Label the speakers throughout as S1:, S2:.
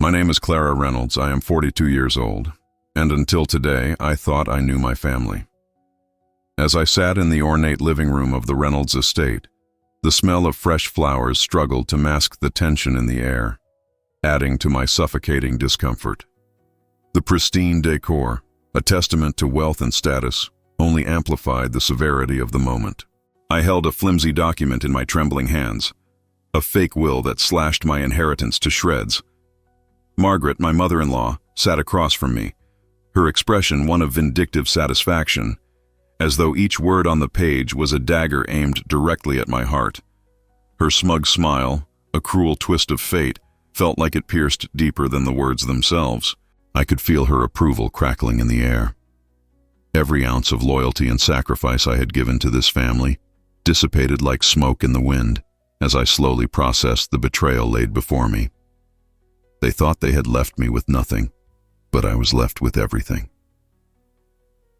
S1: My name is Clara Reynolds. I am 42 years old, and until today, I thought I knew my family. As I sat in the ornate living room of the Reynolds estate, the smell of fresh flowers struggled to mask the tension in the air, adding to my suffocating discomfort. The pristine decor, a testament to wealth and status, only amplified the severity of the moment. I held a flimsy document in my trembling hands, a fake will that slashed my inheritance to shreds. Margaret, my mother-in-law, sat across from me, her expression one of vindictive satisfaction, as though each word on the page was a dagger aimed directly at my heart. Her smug smile, a cruel twist of fate, felt like it pierced deeper than the words themselves. I could feel her approval crackling in the air. Every ounce of loyalty and sacrifice I had given to this family dissipated like smoke in the wind as I slowly processed the betrayal laid before me. They thought they had left me with nothing, but I was left with everything.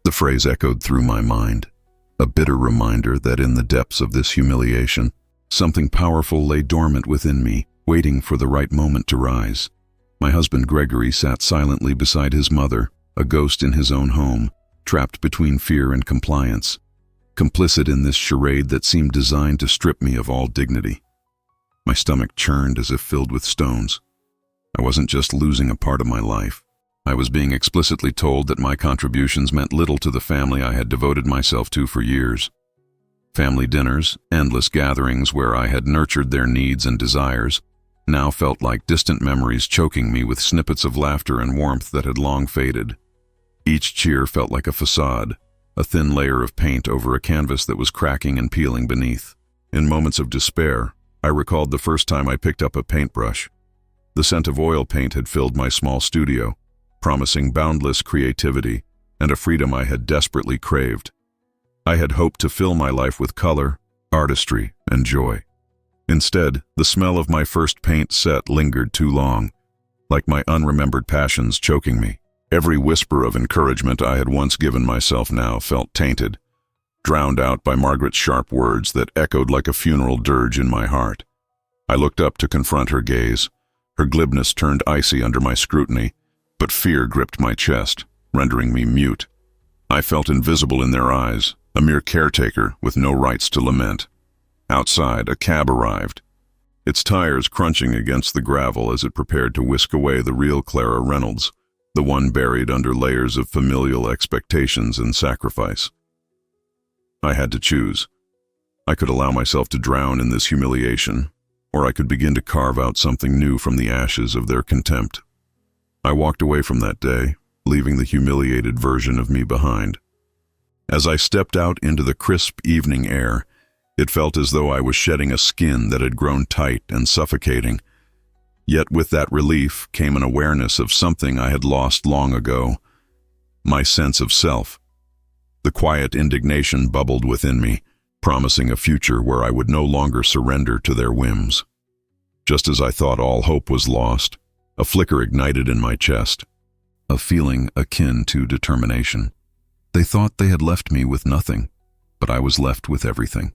S1: The phrase echoed through my mind, a bitter reminder that in the depths of this humiliation, something powerful lay dormant within me, waiting for the right moment to rise. My husband Gregory sat silently beside his mother, a ghost in his own home, trapped between fear and compliance, complicit in this charade that seemed designed to strip me of all dignity. My stomach churned as if filled with stones. I wasn't just losing a part of my life. I was being explicitly told that my contributions meant little to the family I had devoted myself to for years. Family dinners, endless gatherings where I had nurtured their needs and desires, now felt like distant memories choking me with snippets of laughter and warmth that had long faded. Each cheer felt like a facade, a thin layer of paint over a canvas that was cracking and peeling beneath. In moments of despair, I recalled the first time I picked up a paintbrush. The scent of oil paint had filled my small studio, promising boundless creativity and a freedom I had desperately craved. I had hoped to fill my life with color, artistry, and joy. Instead, the smell of my first paint set lingered too long, like my unremembered passions choking me. Every whisper of encouragement I had once given myself now felt tainted, drowned out by Margaret's sharp words that echoed like a funeral dirge in my heart. I looked up to confront her gaze. Her glibness turned icy under my scrutiny, but fear gripped my chest, rendering me mute. I felt invisible in their eyes, a mere caretaker with no rights to lament. Outside, a cab arrived, its tires crunching against the gravel as it prepared to whisk away the real Clara Reynolds, the one buried under layers of familial expectations and sacrifice. I had to choose. I could allow myself to drown in this humiliation, or I could begin to carve out something new from the ashes of their contempt. I walked away from that day, leaving the humiliated version of me behind. As I stepped out into the crisp evening air, it felt as though I was shedding a skin that had grown tight and suffocating. Yet with that relief came an awareness of something I had lost long ago, my sense of self. The quiet indignation bubbled within me, promising a future where I would no longer surrender to their whims. Just as I thought all hope was lost, a flicker ignited in my chest, a feeling akin to determination. They thought they had left me with nothing, but I was left with everything.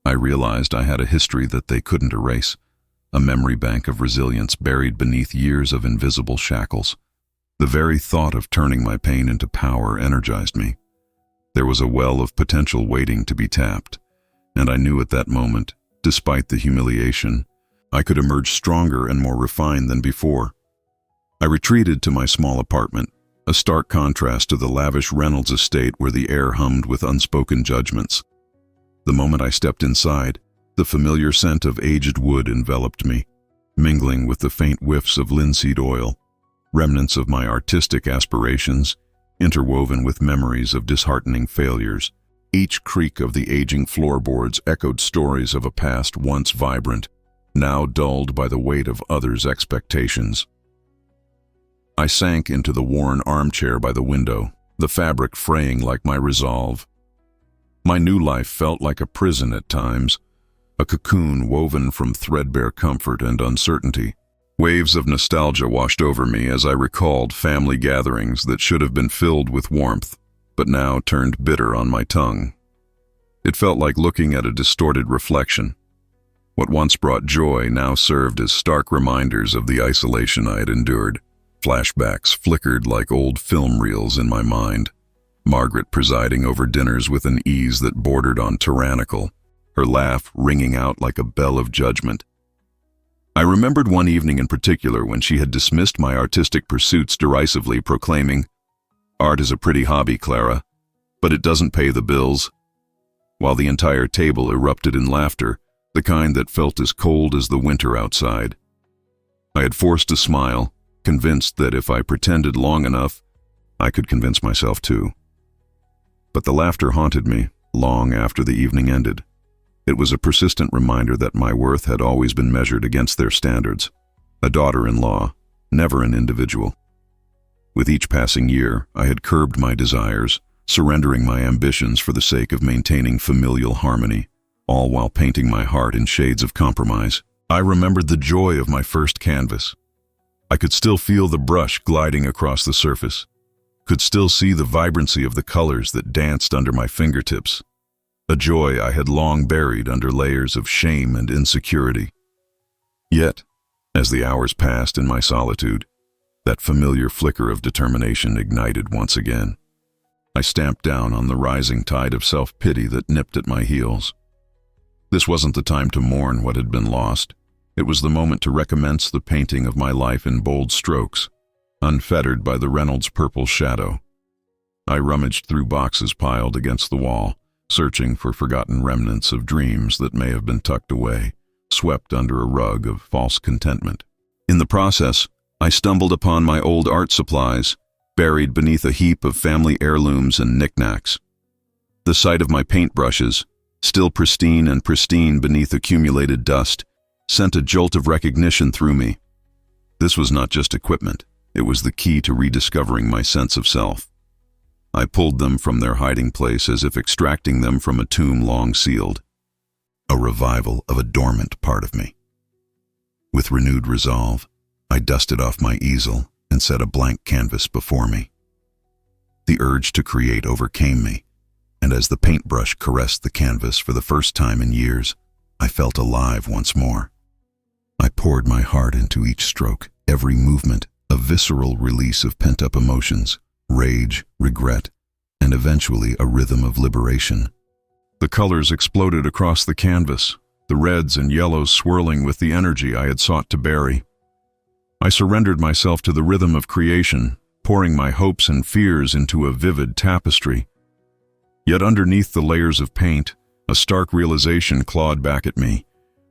S1: I realized I had a history that they couldn't erase, a memory bank of resilience buried beneath years of invisible shackles. The very thought of turning my pain into power energized me. There was a well of potential waiting to be tapped, and I knew at that moment, despite the humiliation, I could emerge stronger and more refined than before. I retreated to my small apartment, a stark contrast to the lavish Reynolds estate where the air hummed with unspoken judgments. The moment I stepped inside, the familiar scent of aged wood enveloped me, mingling with the faint whiffs of linseed oil, remnants of my artistic aspirations, interwoven with memories of disheartening failures. Each creak of the aging floorboards echoed stories of a past once vibrant, now dulled by the weight of others' expectations. I sank into the worn armchair by the window, the fabric fraying like my resolve. My new life felt like a prison at times, a cocoon woven from threadbare comfort and uncertainty. Waves of nostalgia washed over me as I recalled family gatherings that should have been filled with warmth, but now turned bitter on my tongue. It felt like looking at a distorted reflection. What once brought joy now served as stark reminders of the isolation I had endured. Flashbacks flickered like old film reels in my mind. Margaret presiding over dinners with an ease that bordered on tyrannical, her laugh ringing out like a bell of judgment. I remembered one evening in particular when she had dismissed my artistic pursuits derisively, proclaiming, "Art is a pretty hobby, Clara, but it doesn't pay the bills," while the entire table erupted in laughter, the kind that felt as cold as the winter outside. I had forced a smile, convinced that if I pretended long enough, I could convince myself too. But the laughter haunted me long after the evening ended. It was a persistent reminder that my worth had always been measured against their standards. A daughter-in-law, never an individual. With each passing year, I had curbed my desires, surrendering my ambitions for the sake of maintaining familial harmony, all while painting my heart in shades of compromise. I remembered the joy of my first canvas. I could still feel the brush gliding across the surface, could still see the vibrancy of the colors that danced under my fingertips, a joy I had long buried under layers of shame and insecurity. Yet, as the hours passed in my solitude, that familiar flicker of determination ignited once again. I stamped down on the rising tide of self-pity that nipped at my heels. This wasn't the time to mourn what had been lost. It was the moment to recommence the painting of my life in bold strokes, unfettered by the Reynolds purple shadow. I rummaged through boxes piled against the wall, searching for forgotten remnants of dreams that may have been tucked away, swept under a rug of false contentment. In the process, I stumbled upon my old art supplies, buried beneath a heap of family heirlooms and knickknacks. The sight of my paintbrushes, still pristine beneath accumulated dust, sent a jolt of recognition through me. This was not just equipment, it was the key to rediscovering my sense of self. I pulled them from their hiding place as if extracting them from a tomb long sealed. A revival of a dormant part of me. With renewed resolve, I dusted off my easel and set a blank canvas before me. The urge to create overcame me, and as the paintbrush caressed the canvas for the first time in years, I felt alive once more. I poured my heart into each stroke, every movement, a visceral release of pent-up emotions, rage, regret, and eventually a rhythm of liberation. The colors exploded across the canvas, the reds and yellows swirling with the energy I had sought to bury. I surrendered myself to the rhythm of creation, pouring my hopes and fears into a vivid tapestry. Yet underneath the layers of paint, a stark realization clawed back at me,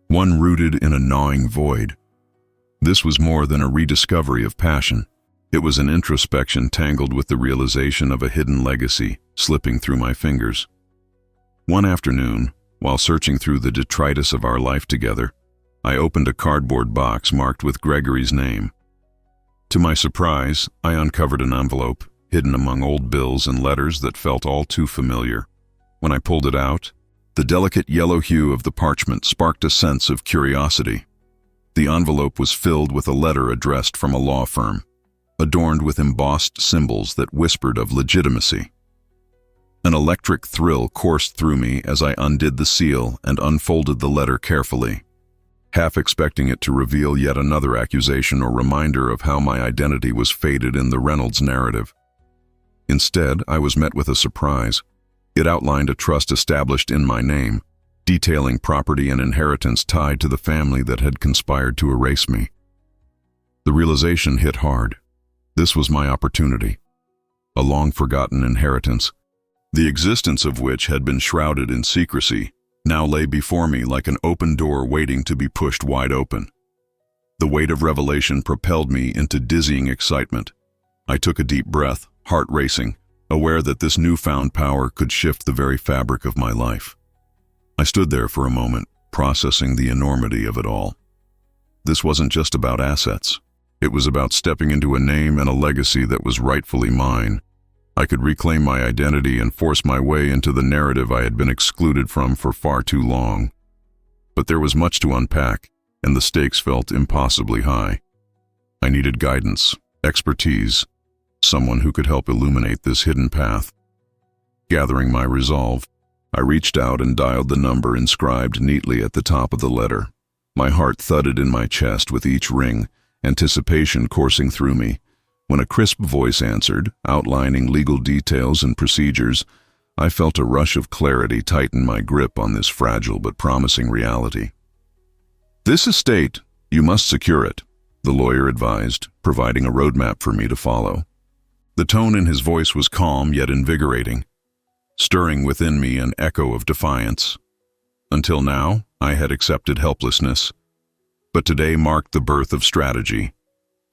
S1: one rooted in a gnawing void. This was more than a rediscovery of passion. It was an introspection tangled with the realization of a hidden legacy slipping through my fingers. One afternoon, while searching through the detritus of our life together, I opened a cardboard box marked with Gregory's name. To my surprise, I uncovered an envelope, hidden among old bills and letters that felt all too familiar. When I pulled it out, the delicate yellow hue of the parchment sparked a sense of curiosity. The envelope was filled with a letter addressed from a law firm, adorned with embossed symbols that whispered of legitimacy. An electric thrill coursed through me as I undid the seal and unfolded the letter carefully, half expecting it to reveal yet another accusation or reminder of how my identity was faded in the Reynolds narrative. Instead, I was met with a surprise. It outlined a trust established in my name, detailing property and inheritance tied to the family that had conspired to erase me. The realization hit hard. This was my opportunity, a long-forgotten inheritance, the existence of which had been shrouded in secrecy, now lay before me like an open door waiting to be pushed wide open. The weight of revelation propelled me into dizzying excitement. I took a deep breath, heart racing, aware that this newfound power could shift the very fabric of my life. I stood there for a moment, processing the enormity of it all. This wasn't just about assets. It was about stepping into a name and a legacy that was rightfully mine. I could reclaim my identity and force my way into the narrative I had been excluded from for far too long. But there was much to unpack, and the stakes felt impossibly high. I needed guidance, expertise, someone who could help illuminate this hidden path. Gathering my resolve, I reached out and dialed the number inscribed neatly at the top of the letter, My heart thudded in my chest with each ring, anticipation coursing through me. When a crisp voice answered, outlining legal details and procedures, I felt a rush of clarity tighten my grip on this fragile but promising reality. "This estate, you must secure it," the lawyer advised, providing a roadmap for me to follow. The tone in his voice was calm yet invigorating, stirring within me an echo of defiance. Until now, I had accepted helplessness, but today marked the birth of strategy.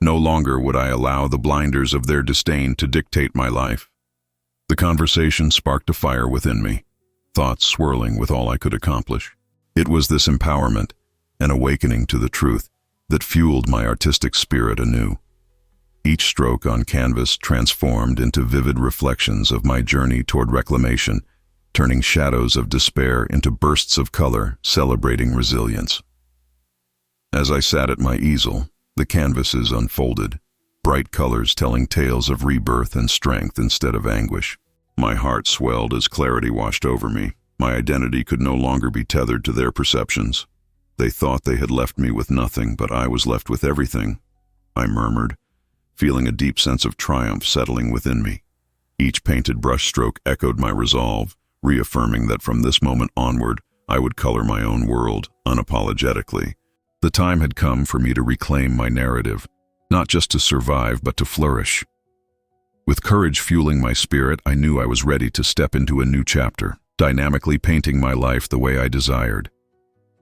S1: No longer would I allow the blinders of their disdain to dictate my life. The conversation sparked a fire within me, thoughts swirling with all I could accomplish. It was this empowerment, an awakening to the truth, that fueled my artistic spirit anew. Each stroke on canvas transformed into vivid reflections of my journey toward reclamation, turning shadows of despair into bursts of color, celebrating resilience. As I sat at my easel, the canvases unfolded, bright colors telling tales of rebirth and strength instead of anguish. My heart swelled as clarity washed over me. My identity could no longer be tethered to their perceptions. They thought they had left me with nothing, but I was left with everything, I murmured, feeling a deep sense of triumph settling within me. Each painted brushstroke echoed my resolve, reaffirming that from this moment onward, I would color my own world, unapologetically. The time had come for me to reclaim my narrative, not just to survive, but to flourish. With courage fueling my spirit, I knew I was ready to step into a new chapter, dynamically painting my life the way I desired.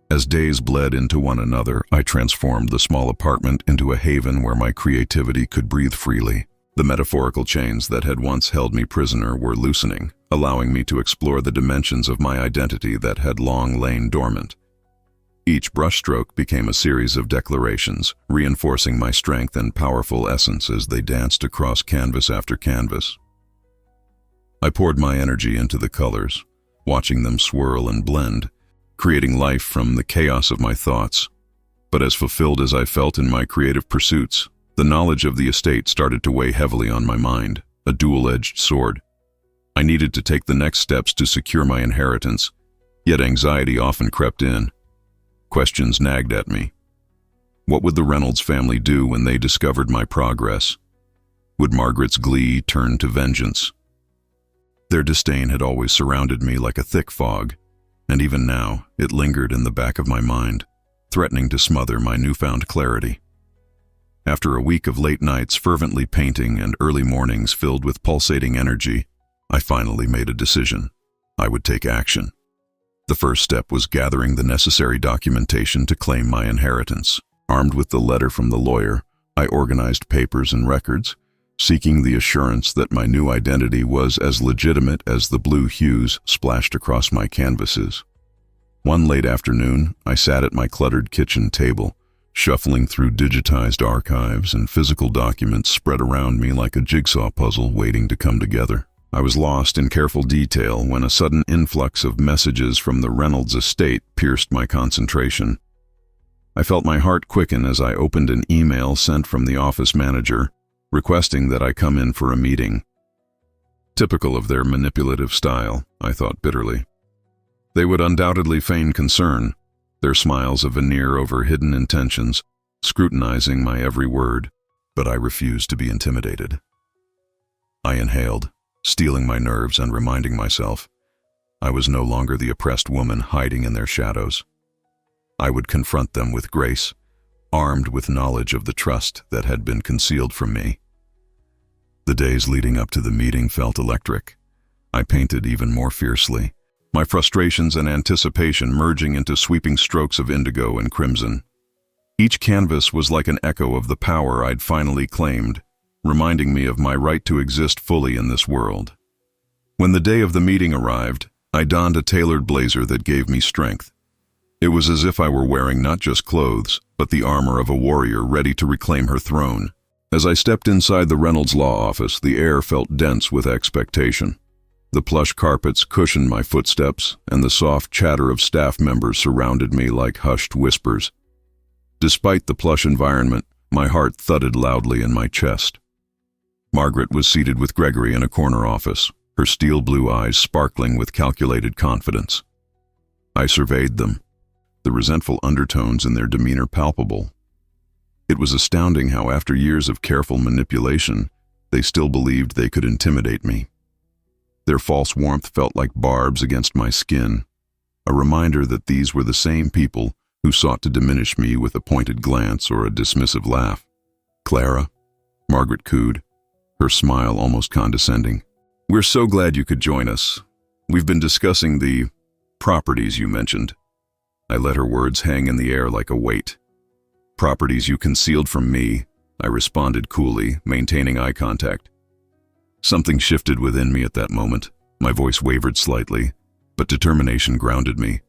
S1: As days bled into one another, I transformed the small apartment into a haven where my creativity could breathe freely. The metaphorical chains that had once held me prisoner were loosening, allowing me to explore the dimensions of my identity that had long lain dormant. Each brushstroke became a series of declarations, reinforcing my strength and powerful essence as they danced across canvas after canvas. I poured my energy into the colors, watching them swirl and blend, creating life from the chaos of my thoughts. But as fulfilled as I felt in my creative pursuits, the knowledge of the estate started to weigh heavily on my mind, a dual-edged sword. I needed to take the next steps to secure my inheritance, yet anxiety often crept in. Questions nagged at me. What would the Reynolds family do when they discovered my progress? Would Margaret's glee turn to vengeance? Their disdain had always surrounded me like a thick fog, and even now, it lingered in the back of my mind, threatening to smother my newfound clarity. After a week of late nights fervently painting and early mornings filled with pulsating energy, I finally made a decision. I would take action. The first step was gathering the necessary documentation to claim my inheritance. Armed with the letter from the lawyer, I organized papers and records, seeking the assurance that my new identity was as legitimate as the blue hues splashed across my canvases. One late afternoon, I sat at my cluttered kitchen table, shuffling through digitized archives and physical documents spread around me like a jigsaw puzzle waiting to come together. I was lost in careful detail when a sudden influx of messages from the Reynolds estate pierced my concentration. I felt my heart quicken as I opened an email sent from the office manager, requesting that I come in for a meeting. Typical of their manipulative style, I thought bitterly. They would undoubtedly feign concern, their smiles a veneer over hidden intentions, scrutinizing my every word, but I refused to be intimidated. I inhaled, steeling my nerves and reminding myself I was no longer the oppressed woman hiding in their shadows. I would confront them with grace, armed with knowledge of the trust that had been concealed from me. The days leading up to the meeting felt electric. I painted even more fiercely, my frustrations and anticipation merging into sweeping strokes of indigo and crimson. Each canvas was like an echo of the power I'd finally claimed, reminding me of my right to exist fully in this world. When the day of the meeting arrived, I donned a tailored blazer that gave me strength. It was as if I were wearing not just clothes, but the armor of a warrior ready to reclaim her throne. As I stepped inside the Reynolds law office, the air felt dense with expectation. The plush carpets cushioned my footsteps, and the soft chatter of staff members surrounded me like hushed whispers. Despite the plush environment, my heart thudded loudly in my chest. Margaret was seated with Gregory in a corner office, her steel blue eyes sparkling with calculated confidence. I surveyed them, the resentful undertones in their demeanor palpable. It was astounding how, after years of careful manipulation, they still believed they could intimidate me. Their false warmth felt like barbs against my skin, a reminder that these were the same people who sought to diminish me with a pointed glance or a dismissive laugh. "Clara," Margaret cooed, her smile almost condescending. "We're so glad you could join us. We've been discussing the properties you mentioned." I let her words hang in the air like a weight. "Properties you concealed from me," I responded coolly, maintaining eye contact. Something shifted within me at that moment. My voice wavered slightly, but determination grounded me.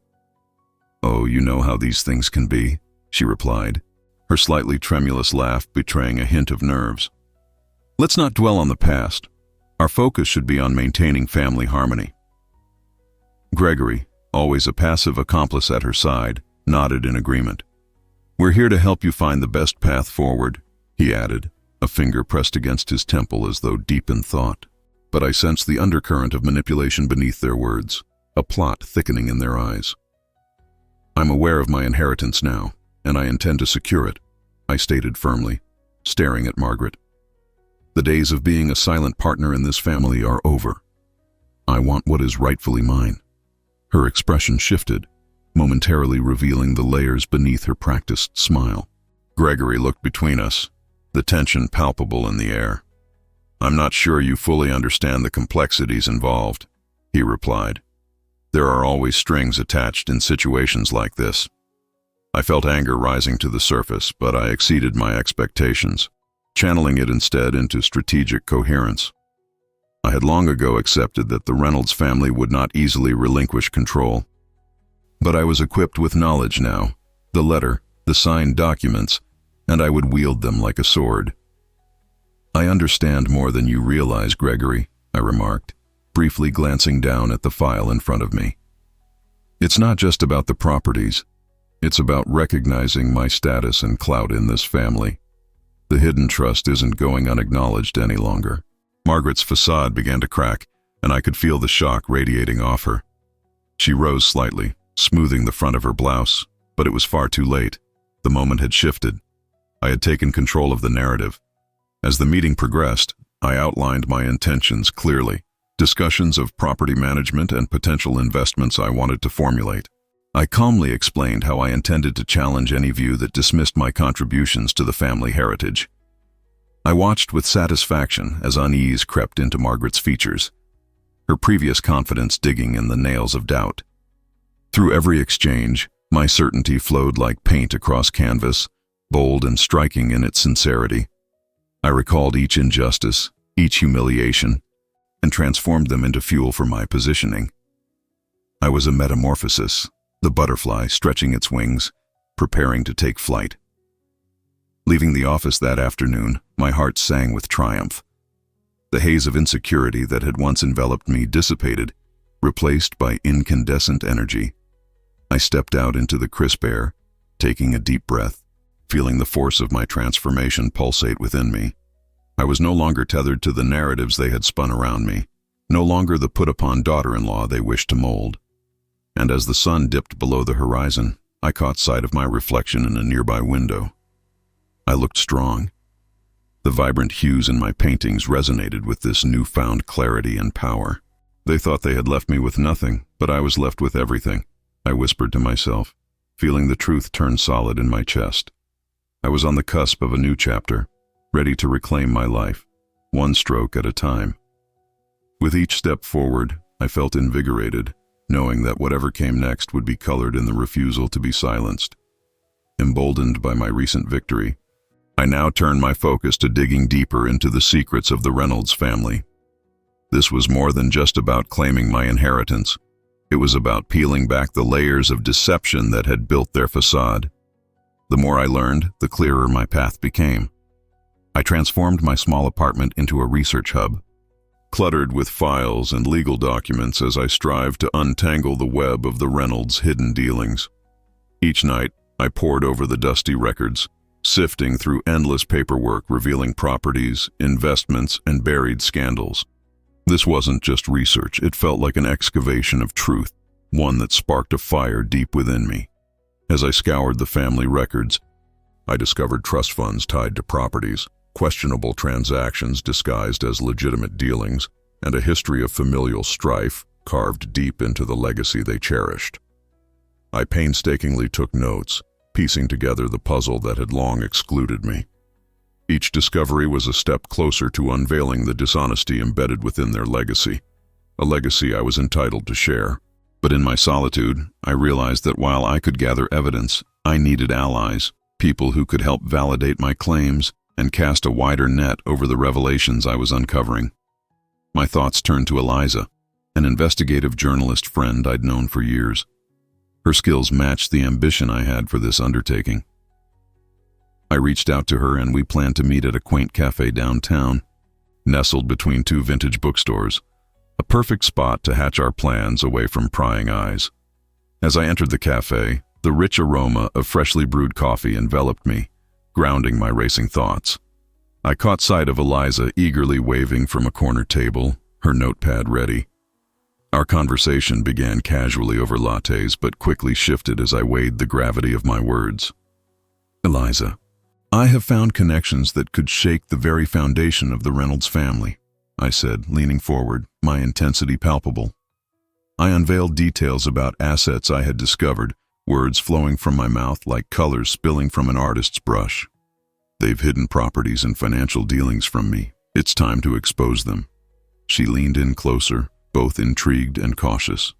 S1: "Oh, you know how these things can be," she replied, her slightly tremulous laugh betraying a hint of nerves. "Let's not dwell on the past. Our focus should be on maintaining family harmony." Gregory, always a passive accomplice at her side, nodded in agreement. "We're here to help you find the best path forward," he added, a finger pressed against his temple as though deep in thought. But I sensed the undercurrent of manipulation beneath their words, a plot thickening in their eyes. "I'm aware of my inheritance now, and I intend to secure it," I stated firmly, staring at Margaret. "The days of being a silent partner in this family are over. I want what is rightfully mine." Her expression shifted, momentarily revealing the layers beneath her practiced smile. Gregory looked between us, the tension palpable in the air. "I'm not sure you fully understand the complexities involved," he replied. "There are always strings attached in situations like this." I felt anger rising to the surface, but I exceeded my expectations, channeling it instead into strategic coherence. I had long ago accepted that the Reynolds family would not easily relinquish control. But I was equipped with knowledge now, the letter, the signed documents, and I would wield them like a sword. "I understand more than you realize, Gregory," I remarked, briefly glancing down at the file in front of me. "It's not just about the properties. It's about recognizing my status and clout in this family. The hidden trust isn't going unacknowledged any longer." Margaret's facade began to crack, and I could feel the shock radiating off her. She rose slightly, smoothing the front of her blouse, but it was far too late. The moment had shifted. I had taken control of the narrative. As the meeting progressed, I outlined my intentions clearly, discussions of property management and potential investments I wanted to formulate. I calmly explained how I intended to challenge any view that dismissed my contributions to the family heritage. I watched with satisfaction as unease crept into Margaret's features, her previous confidence digging in the nails of doubt. Through every exchange, my certainty flowed like paint across canvas, bold and striking in its sincerity. I recalled each injustice, each humiliation, and transformed them into fuel for my positioning. I was a metamorphosis, the butterfly stretching its wings, preparing to take flight. Leaving the office that afternoon, my heart sang with triumph. The haze of insecurity that had once enveloped me dissipated, replaced by incandescent energy. I stepped out into the crisp air, taking a deep breath, feeling the force of my transformation pulsate within me. I was no longer tethered to the narratives they had spun around me, no longer the put-upon daughter-in-law they wished to mold. And as the sun dipped below the horizon, I caught sight of my reflection in a nearby window. I looked strong. The vibrant hues in my paintings resonated with this newfound clarity and power. They thought they had left me with nothing, but I was left with everything, I whispered to myself, feeling the truth turn solid in my chest. I was on the cusp of a new chapter, ready to reclaim my life, one stroke at a time. With each step forward, I felt invigorated, knowing that whatever came next would be colored in the refusal to be silenced. Emboldened by my recent victory, I now turned my focus to digging deeper into the secrets of the Reynolds family. This was more than just about claiming my inheritance. It was about peeling back the layers of deception that had built their facade. The more I learned, the clearer my path became. I transformed my small apartment into a research hub, cluttered with files and legal documents as I strived to untangle the web of the Reynolds' hidden dealings. Each night, I pored over the dusty records, sifting through endless paperwork revealing properties, investments, and buried scandals. This wasn't just research, it felt like an excavation of truth, one that sparked a fire deep within me. As I scoured the family records, I discovered trust funds tied to properties, questionable transactions disguised as legitimate dealings, and a history of familial strife carved deep into the legacy they cherished. I painstakingly took notes, piecing together the puzzle that had long excluded me. Each discovery was a step closer to unveiling the dishonesty embedded within their legacy, a legacy I was entitled to share. But in my solitude, I realized that while I could gather evidence, I needed allies, people who could help validate my claims and cast a wider net over the revelations I was uncovering. My thoughts turned to Eliza, an investigative journalist friend I'd known for years. Her skills matched the ambition I had for this undertaking. I reached out to her and we planned to meet at a quaint cafe downtown, nestled between two vintage bookstores, a perfect spot to hatch our plans away from prying eyes. As I entered the cafe, the rich aroma of freshly brewed coffee enveloped me, grounding my racing thoughts. I caught sight of Eliza eagerly waving from a corner table, her notepad ready. Our conversation began casually over lattes, but quickly shifted as I weighed the gravity of my words. Eliza, I have found connections that could shake the very foundation of the Reynolds family, I said, leaning forward, my intensity palpable. I unveiled details about assets I had discovered, words flowing from my mouth like colors spilling from an artist's brush. They've hidden properties and financial dealings from me. It's time to expose them. She leaned in closer, both intrigued and cautious.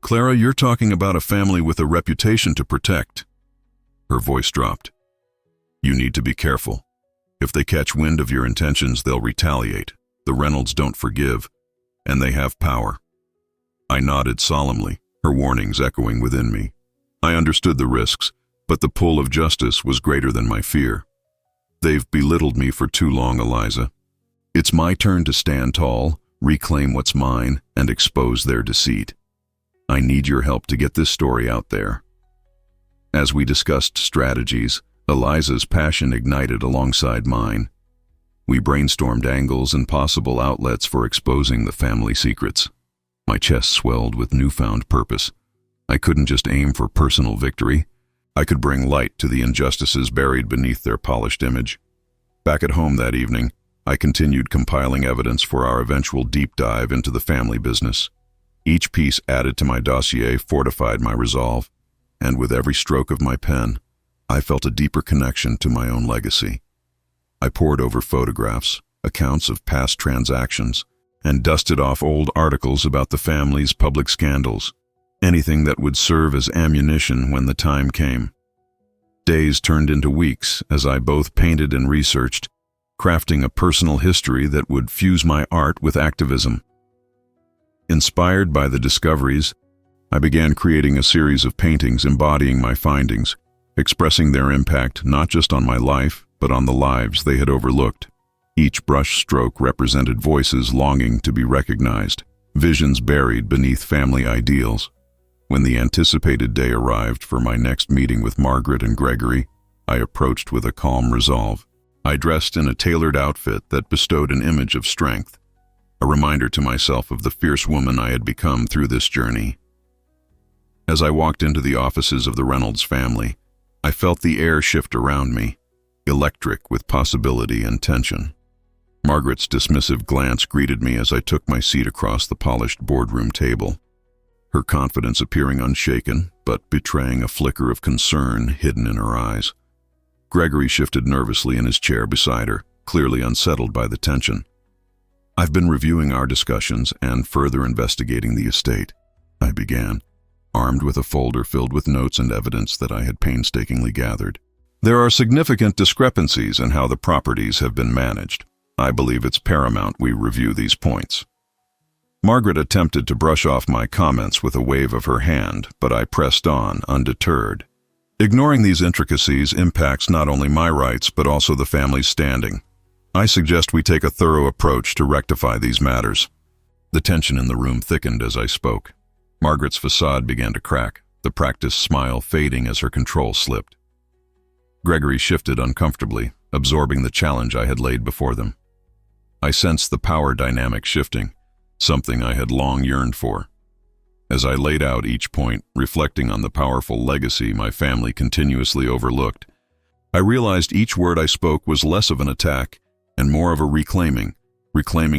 S1: Clara, you're talking about a family with a reputation to protect. Her voice dropped. You need to be careful. If they catch wind of your intentions, they'll retaliate. The Reynolds don't forgive, and they have power. I nodded solemnly, her warnings echoing within me. I understood the risks, but the pull of justice was greater than my fear. They've belittled me for too long, Eliza. It's my turn to stand tall, reclaim what's mine, and expose their deceit. I need your help to get this story out there. As we discussed strategies, Eliza's passion ignited alongside mine. We brainstormed angles and possible outlets for exposing the family secrets. My chest swelled with newfound purpose. I couldn't just aim for personal victory. I could bring light to the injustices buried beneath their polished image. Back at home that evening, I continued compiling evidence for our eventual deep dive into the family business. Each piece added to my dossier fortified my resolve, and with every stroke of my pen, I felt a deeper connection to my own legacy. I pored over photographs, accounts of past transactions, and dusted off old articles about the family's public scandals, anything that would serve as ammunition when the time came. Days turned into weeks as I both painted and researched, crafting a personal history that would fuse my art with activism. Inspired by the discoveries, I began creating a series of paintings embodying my findings, expressing their impact not just on my life, but on the lives they had overlooked. Each brush stroke represented voices longing to be recognized, visions buried beneath family ideals. When the anticipated day arrived for my next meeting with Margaret and Gregory, I approached with a calm resolve. I dressed in a tailored outfit that bestowed an image of strength, a reminder to myself of the fierce woman I had become through this journey. As I walked into the offices of the Reynolds family, I felt the air shift around me, electric with possibility and tension. Margaret's dismissive glance greeted me as I took my seat across the polished boardroom table, her confidence appearing unshaken, but betraying a flicker of concern hidden in her eyes. Gregory shifted nervously in his chair beside her, clearly unsettled by the tension. I've been reviewing our discussions and further investigating the estate, I began, armed with a folder filled with notes and evidence that I had painstakingly gathered. There are significant discrepancies in how the properties have been managed. I believe it's paramount we review these points. Margaret attempted to brush off my comments with a wave of her hand, but I pressed on, undeterred. Ignoring these intricacies impacts not only my rights, but also the family's standing. I suggest we take a thorough approach to rectify these matters. The tension in the room thickened as I spoke. Margaret's facade began to crack, the practiced smile fading as her control slipped. Gregory shifted uncomfortably, absorbing the challenge I had laid before them. I sensed the power dynamic shifting, something I had long yearned for. As I laid out each point, reflecting on the powerful legacy my family continuously overlooked, I realized each word I spoke was less of an attack and more of a reclaiming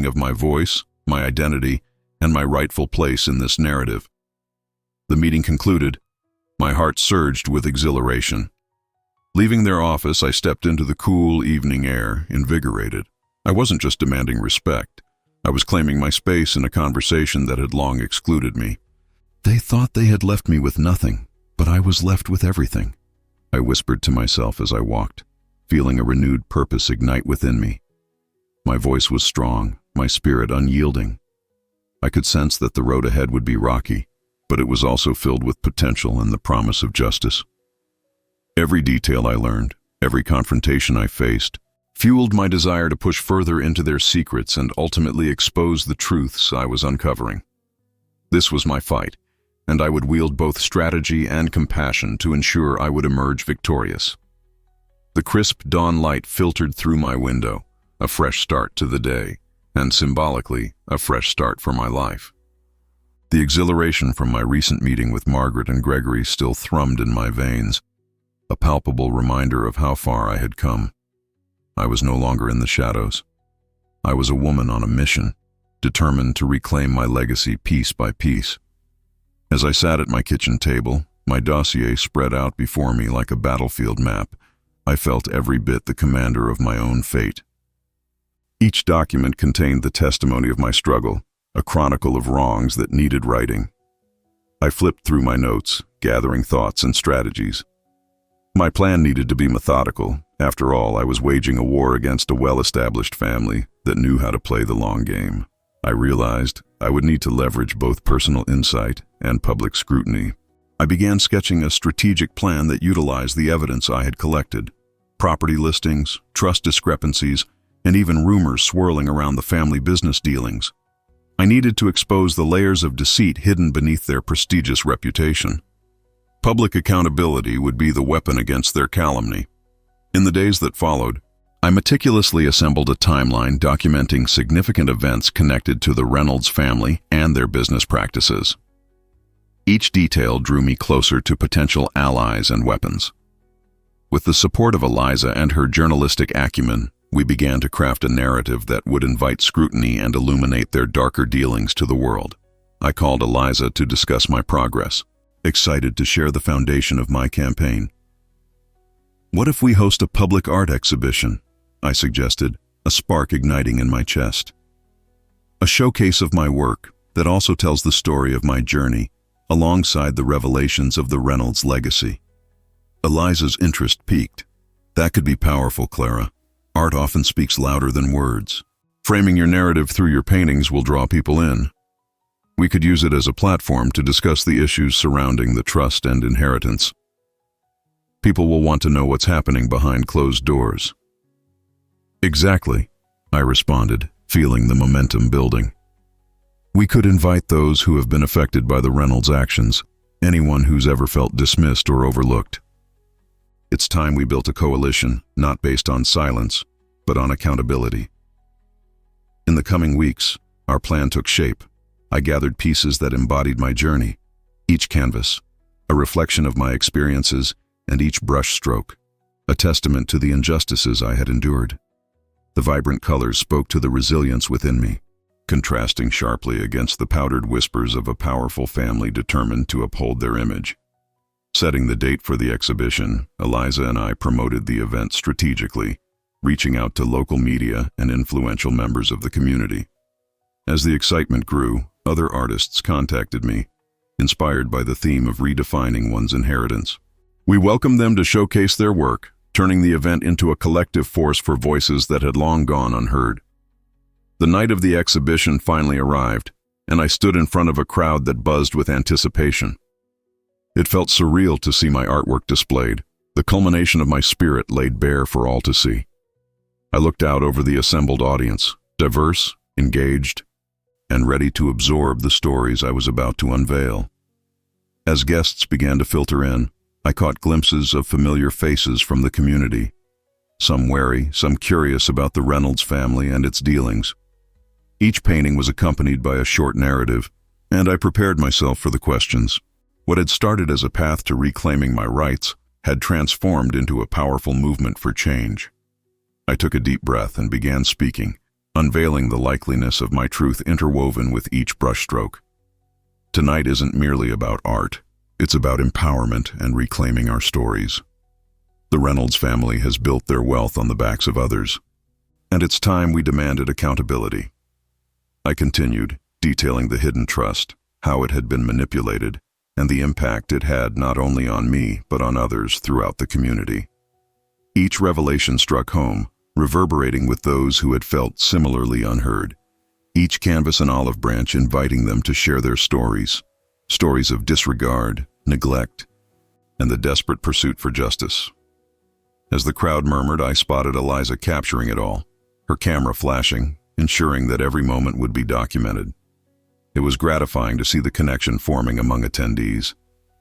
S1: of my voice, my identity, and my rightful place in this narrative. The meeting concluded. My heart surged with exhilaration. Leaving their office, I stepped into the cool evening air, invigorated. I wasn't just demanding respect. I was claiming my space in a conversation that had long excluded me. They thought they had left me with nothing, but I was left with everything, I whispered to myself as I walked, feeling a renewed purpose ignite within me. My voice was strong, my spirit unyielding. I could sense that the road ahead would be rocky, but it was also filled with potential and the promise of justice. Every detail I learned, every confrontation I faced, fueled my desire to push further into their secrets and ultimately expose the truths I was uncovering. This was my fight, and I would wield both strategy and compassion to ensure I would emerge victorious. The crisp dawn light filtered through my window, a fresh start to the day, and symbolically, a fresh start for my life. The exhilaration from my recent meeting with Margaret and Gregory still thrummed in my veins, a palpable reminder of how far I had come. I was no longer in the shadows. I was a woman on a mission, determined to reclaim my legacy piece by piece. As I sat at my kitchen table, my dossier spread out before me like a battlefield map, I felt every bit the commander of my own fate. Each document contained the testimony of my struggle, a chronicle of wrongs that needed righting. I flipped through my notes, gathering thoughts and strategies. My plan needed to be methodical. After all, I was waging a war against a well-established family that knew how to play the long game. I realized I would need to leverage both personal insight and public scrutiny. I began sketching a strategic plan that utilized the evidence I had collected: property listings, trust discrepancies, and even rumors swirling around the family business dealings. I needed to expose the layers of deceit hidden beneath their prestigious reputation. Public accountability would be the weapon against their calumny. In the days that followed, I meticulously assembled a timeline documenting significant events connected to the Reynolds family and their business practices. Each detail drew me closer to potential allies and weapons. With the support of Eliza and her journalistic acumen, we began to craft a narrative that would invite scrutiny and illuminate their darker dealings to the world. I called Eliza to discuss my progress, excited to share the foundation of my campaign. "What if we host a public art exhibition?" I suggested, a spark igniting in my chest. A showcase of my work that also tells the story of my journey, alongside the revelations of the Reynolds legacy. Eliza's interest piqued. "That could be powerful, Clara. Art often speaks louder than words. Framing your narrative through your paintings will draw people in. We could use it as a platform to discuss the issues surrounding the trust and inheritance. People will want to know what's happening behind closed doors." "Exactly," I responded, feeling the momentum building. "We could invite those who have been affected by the Reynolds actions, anyone who's ever felt dismissed or overlooked. It's time we built a coalition, not based on silence, but on accountability." In the coming weeks, our plan took shape. I gathered pieces that embodied my journey, each canvas, a reflection of my experiences, and each brushstroke, a testament to the injustices I had endured. The vibrant colors spoke to the resilience within me, contrasting sharply against the powdered whispers of a powerful family determined to uphold their image. Setting the date for the exhibition, Eliza and I promoted the event strategically, reaching out to local media and influential members of the community. As the excitement grew, other artists contacted me, inspired by the theme of redefining one's inheritance. We welcomed them to showcase their work, turning the event into a collective force for voices that had long gone unheard. The night of the exhibition finally arrived, and I stood in front of a crowd that buzzed with anticipation. It felt surreal to see my artwork displayed, the culmination of my spirit laid bare for all to see. I looked out over the assembled audience, diverse, engaged, and ready to absorb the stories I was about to unveil. As guests began to filter in, I caught glimpses of familiar faces from the community, some wary, some curious about the Reynolds family and its dealings. Each painting was accompanied by a short narrative, and I prepared myself for the questions. What had started as a path to reclaiming my rights had transformed into a powerful movement for change. I took a deep breath and began speaking, unveiling the likeliness of my truth interwoven with each brushstroke. Tonight isn't merely about art, it's about empowerment and reclaiming our stories. The Reynolds family has built their wealth on the backs of others, and it's time we demanded accountability. I continued, detailing the hidden trust, how it had been manipulated, and the impact it had not only on me but on others throughout the community. Each revelation struck home, reverberating with those who had felt similarly unheard. Each canvas an olive branch inviting them to share their stories, stories of disregard, neglect, and the desperate pursuit for justice. As the crowd murmured, I spotted Eliza capturing it all, her camera flashing, ensuring that every moment would be documented. It was gratifying to see the connection forming among attendees,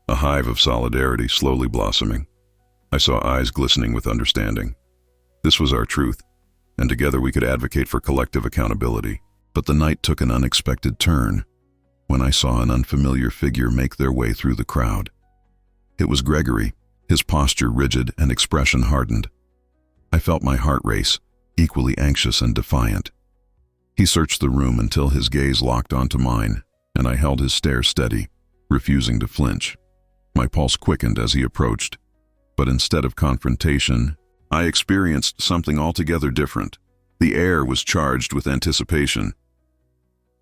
S1: a hive of solidarity slowly blossoming. I saw eyes glistening with understanding. This was our truth, and together we could advocate for collective accountability. But the night took an unexpected turn when I saw an unfamiliar figure make their way through the crowd. It was Gregory, his posture rigid and expression hardened. I felt my heart race, equally anxious and defiant. He searched the room until his gaze locked onto mine, and I held his stare steady, refusing to flinch. My pulse quickened as he approached, but instead of confrontation, I experienced something altogether different. The air was charged with anticipation.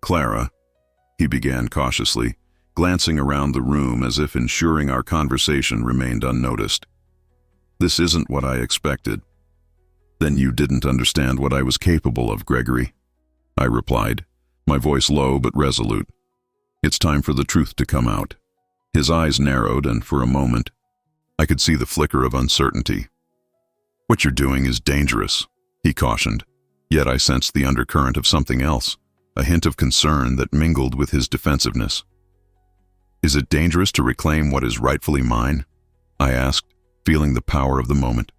S1: "Clara," he began cautiously, glancing around the room as if ensuring our conversation remained unnoticed. "This isn't what I expected." "Then you didn't understand what I was capable of, Gregory," I replied, my voice low but resolute. "It's time for the truth to come out." His eyes narrowed, and for a moment, I could see the flicker of uncertainty. "What you're doing is dangerous," he cautioned. Yet I sensed the undercurrent of something else, a hint of concern that mingled with his defensiveness. "Is it dangerous to reclaim what is rightfully mine?" I asked, feeling the power of the moment.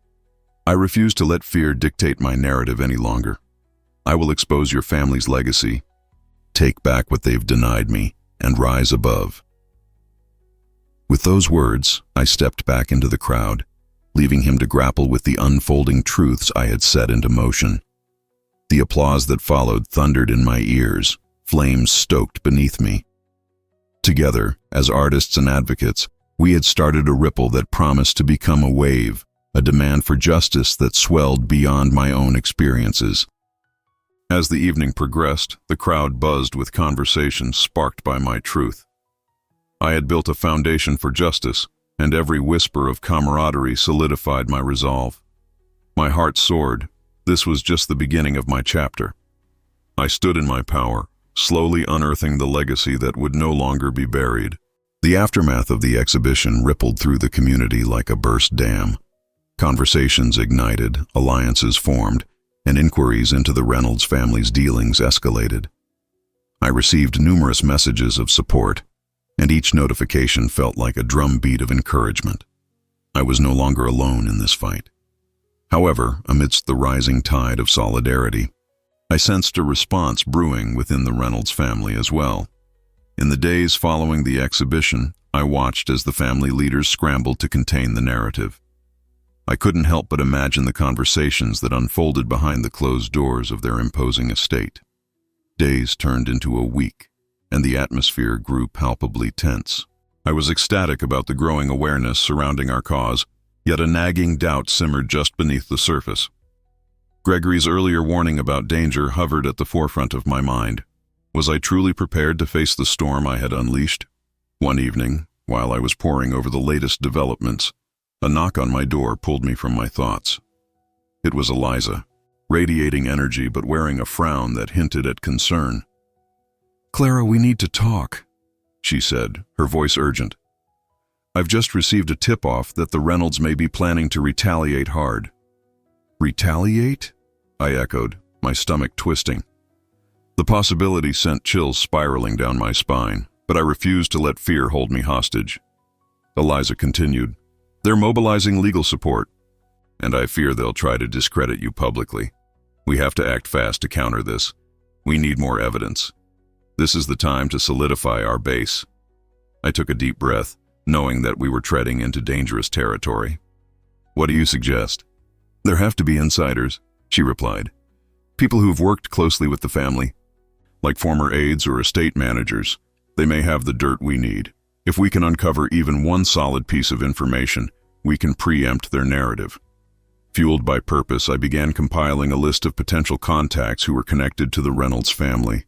S1: "I refuse to let fear dictate my narrative any longer. I will expose your family's legacy, take back what they've denied me, and rise above." With those words, I stepped back into the crowd, leaving him to grapple with the unfolding truths I had set into motion. The applause that followed thundered in my ears, flames stoked beneath me. Together, as artists and advocates, we had started a ripple that promised to become a wave, a demand for justice that swelled beyond my own experiences. As the evening progressed, the crowd buzzed with conversations sparked by my truth. I had built a foundation for justice, and every whisper of camaraderie solidified my resolve. My heart soared. This was just the beginning of my chapter. I stood in my power, slowly unearthing the legacy that would no longer be buried. The aftermath of the exhibition rippled through the community like a burst dam. Conversations ignited, alliances formed, and inquiries into the Reynolds family's dealings escalated. I received numerous messages of support, and each notification felt like a drumbeat of encouragement. I was no longer alone in this fight. However, amidst the rising tide of solidarity, I sensed a response brewing within the Reynolds family as well. In the days following the exhibition, I watched as the family leaders scrambled to contain the narrative. I couldn't help but imagine the conversations that unfolded behind the closed doors of their imposing estate. Days turned into a week, and the atmosphere grew palpably tense. I was ecstatic about the growing awareness surrounding our cause, yet a nagging doubt simmered just beneath the surface. Gregory's earlier warning about danger hovered at the forefront of my mind. Was I truly prepared to face the storm I had unleashed? One evening, while I was poring over the latest developments, a knock on my door pulled me from my thoughts. It was Eliza, radiating energy but wearing a frown that hinted at concern. "Clara, we need to talk," she said, her voice urgent. "I've just received a tip-off that the Reynolds may be planning to retaliate hard." "Retaliate?" I echoed, my stomach twisting. The possibility sent chills spiraling down my spine, but I refused to let fear hold me hostage. Eliza continued, "They're mobilizing legal support, and I fear they'll try to discredit you publicly. We have to act fast to counter this. We need more evidence. This is the time to solidify our base. I took a deep breath, knowing that we were treading into dangerous territory. What do you suggest? There have to be insiders, she replied. People who've worked closely with the family, like former aides or estate managers. They may have the dirt we need. If we can uncover even one solid piece of information, we can preempt their narrative. Fueled by purpose, I began compiling a list of potential contacts who were connected to the Reynolds family.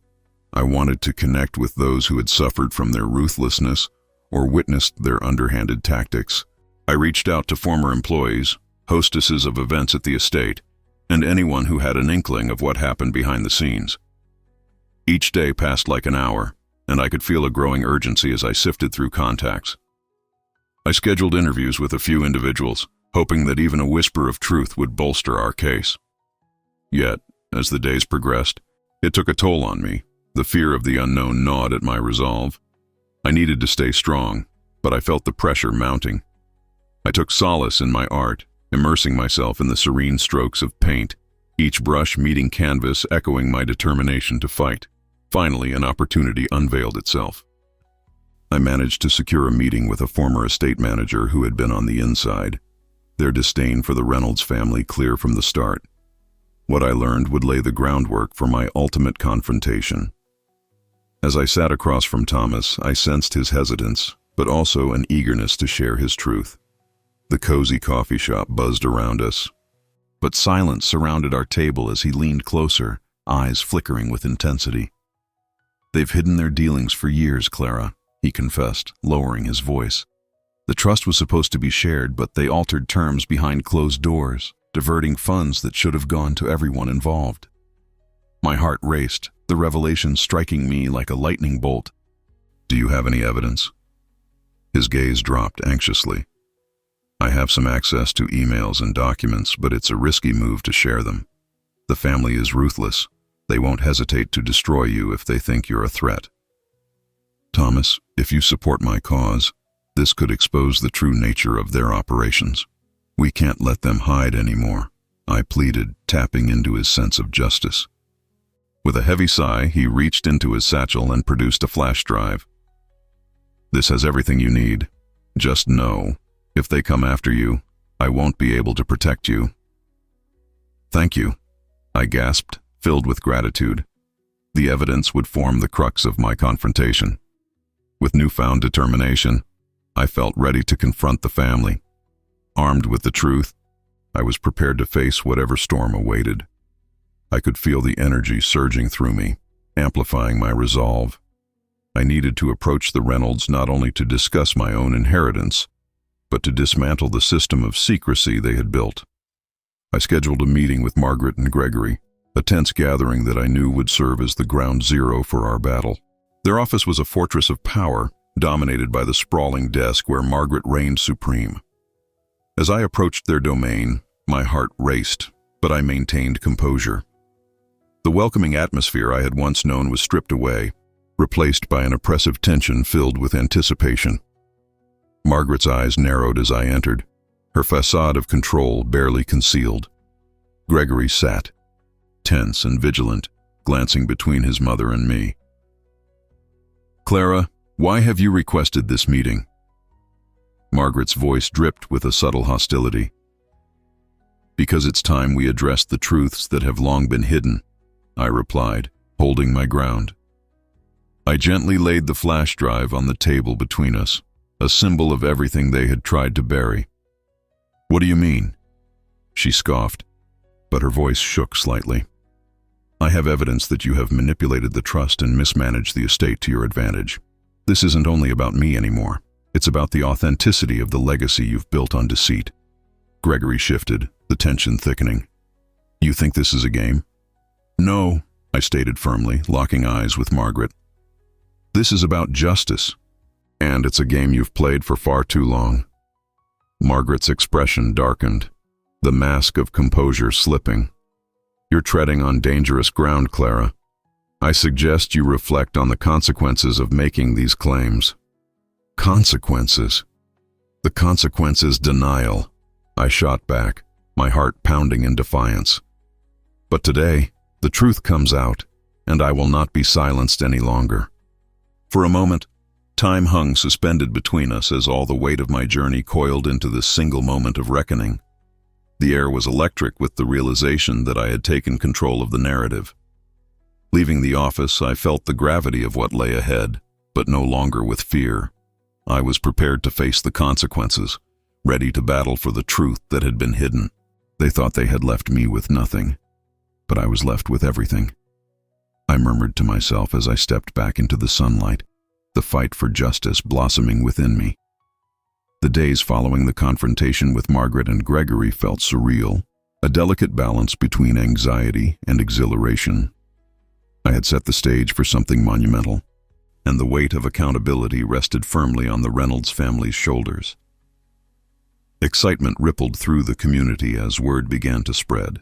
S1: I wanted to connect with those who had suffered from their ruthlessness or witnessed their underhanded tactics. I reached out to former employees, hostesses of events at the estate, and anyone who had an inkling of what happened behind the scenes. Each day passed like an hour, and I could feel a growing urgency as I sifted through contacts. I scheduled interviews with a few individuals, hoping that even a whisper of truth would bolster our case. Yet, as the days progressed, it took a toll on me. The fear of the unknown gnawed at my resolve. I needed to stay strong, but I felt the pressure mounting. I took solace in my art, immersing myself in the serene strokes of paint, each brush meeting canvas echoing my determination to fight. Finally, an opportunity unveiled itself. I managed to secure a meeting with a former estate manager who had been on the inside, their disdain for the Reynolds family clear from the start. What I learned would lay the groundwork for my ultimate confrontation. As I sat across from Thomas, I sensed his hesitance, but also an eagerness to share his truth. The cozy coffee shop buzzed around us, but silence surrounded our table as he leaned closer, eyes flickering with intensity. They've hidden their dealings for years, Clara, he confessed, lowering his voice. The trust was supposed to be shared, but they altered terms behind closed doors, diverting funds that should have gone to everyone involved. My heart raced, the revelation striking me like a lightning bolt. Do you have any evidence? His gaze dropped anxiously. I have some access to emails and documents, but it's a risky move to share them. The family is ruthless. They won't hesitate to destroy you if they think you're a threat. Thomas, if you support my cause, this could expose the true nature of their operations. We can't let them hide anymore, I pleaded, tapping into his sense of justice. With a heavy sigh, he reached into his satchel and produced a flash drive. This has everything you need. Just know, if they come after you, I won't be able to protect you. Thank you, I gasped, filled with gratitude. The evidence would form the crux of my confrontation. With newfound determination, I felt ready to confront the family. Armed with the truth, I was prepared to face whatever storm awaited. I could feel the energy surging through me, amplifying my resolve. I needed to approach the Reynolds not only to discuss my own inheritance, but to dismantle the system of secrecy they had built. I scheduled a meeting with Margaret and Gregory, a tense gathering that I knew would serve as the ground zero for our battle. Their office was a fortress of power, dominated by the sprawling desk where Margaret reigned supreme. As I approached their domain, my heart raced, but I maintained composure. The welcoming atmosphere I had once known was stripped away, replaced by an oppressive tension filled with anticipation. Margaret's eyes narrowed as I entered, her facade of control barely concealed. Gregory sat, tense and vigilant, glancing between his mother and me. Clara, why have you requested this meeting? Margaret's voice dripped with a subtle hostility. Because it's time we addressed the truths that have long been hidden, I replied, holding my ground. I gently laid the flash drive on the table between us, a symbol of everything they had tried to bury. What do you mean? She scoffed, but her voice shook slightly. I have evidence that you have manipulated the trust and mismanaged the estate to your advantage. This isn't only about me anymore. It's about the authenticity of the legacy you've built on deceit. Gregory shifted, the tension thickening. You think this is a game? No, I stated firmly, locking eyes with Margaret. This is about justice, and it's a game you've played for far too long. Margaret's expression darkened, the mask of composure slipping. You're treading on dangerous ground, Clara. I suggest you reflect on the consequences of making these claims. Consequences? The consequence is denial. I shot back, my heart pounding in defiance. But today, the truth comes out, and I will not be silenced any longer. For a moment, time hung suspended between us as all the weight of my journey coiled into this single moment of reckoning. The air was electric with the realization that I had taken control of the narrative. Leaving the office, I felt the gravity of what lay ahead, but no longer with fear. I was prepared to face the consequences, ready to battle for the truth that had been hidden. They thought they had left me with nothing, but I was left with everything. I murmured to myself as I stepped back into the sunlight, the fight for justice blossoming within me. The days following the confrontation with Margaret and Gregory felt surreal, a delicate balance between anxiety and exhilaration. I had set the stage for something monumental, and the weight of accountability rested firmly on the Reynolds family's shoulders. Excitement rippled through the community as word began to spread.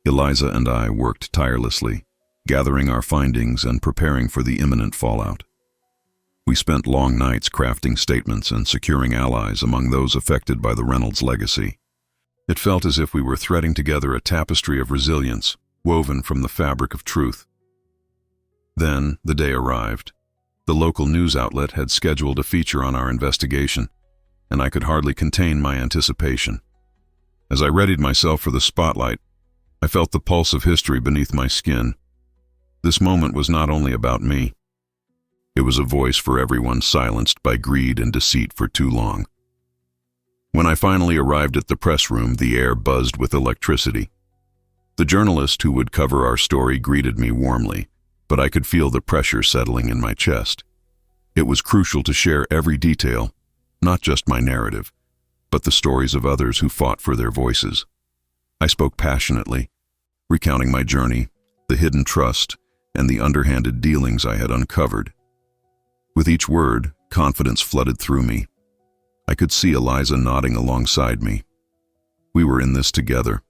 S1: Eliza and I worked tirelessly, gathering our findings and preparing for the imminent fallout. We spent long nights crafting statements and securing allies among those affected by the Reynolds legacy. It felt as if we were threading together a tapestry of resilience, woven from the fabric of truth. Then, the day arrived. The local news outlet had scheduled a feature on our investigation, and I could hardly contain my anticipation. As I readied myself for the spotlight, I felt the pulse of history beneath my skin. This moment was not only about me. It was a voice for everyone silenced by greed and deceit for too long. When I finally arrived at the press room, the air buzzed with electricity. The journalist who would cover our story greeted me warmly, but I could feel the pressure settling in my chest. It was crucial to share every detail, not just my narrative, but the stories of others who fought for their voices. I spoke passionately, recounting my journey, the hidden trust, and the underhanded dealings I had uncovered. With each word, confidence flooded through me. I could see Eliza nodding alongside me. We were in this together,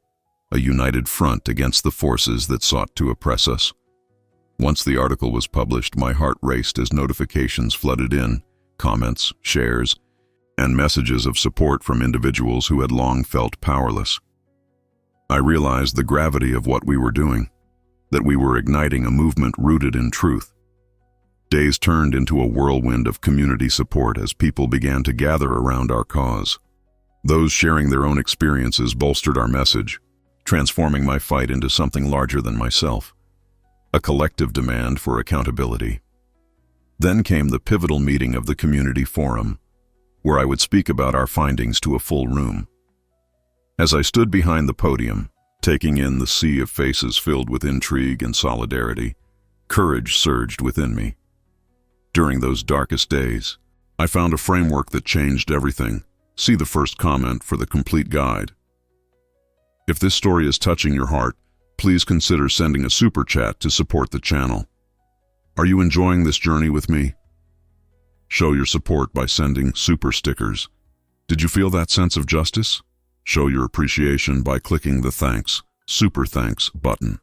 S1: a united front against the forces that sought to oppress us. Once the article was published, my heart raced as notifications flooded in, comments, shares, and messages of support from individuals who had long felt powerless. I realized the gravity of what we were doing, that we were igniting a movement rooted in truth. Days turned into a whirlwind of community support as people began to gather around our cause. Those sharing their own experiences bolstered our message, transforming my fight into something larger than myself, a collective demand for accountability. Then came the pivotal meeting of the community forum, where I would speak about our findings to a full room. As I stood behind the podium, taking in the sea of faces filled with intrigue and solidarity, courage surged within me. During those darkest days, I found a framework that changed everything. See the first comment for the complete guide. If this story is touching your heart, please consider sending a super chat to support the channel. Are you enjoying this journey with me? Show your support by sending super stickers. Did you feel that sense of justice? Show your appreciation by clicking the super thanks button.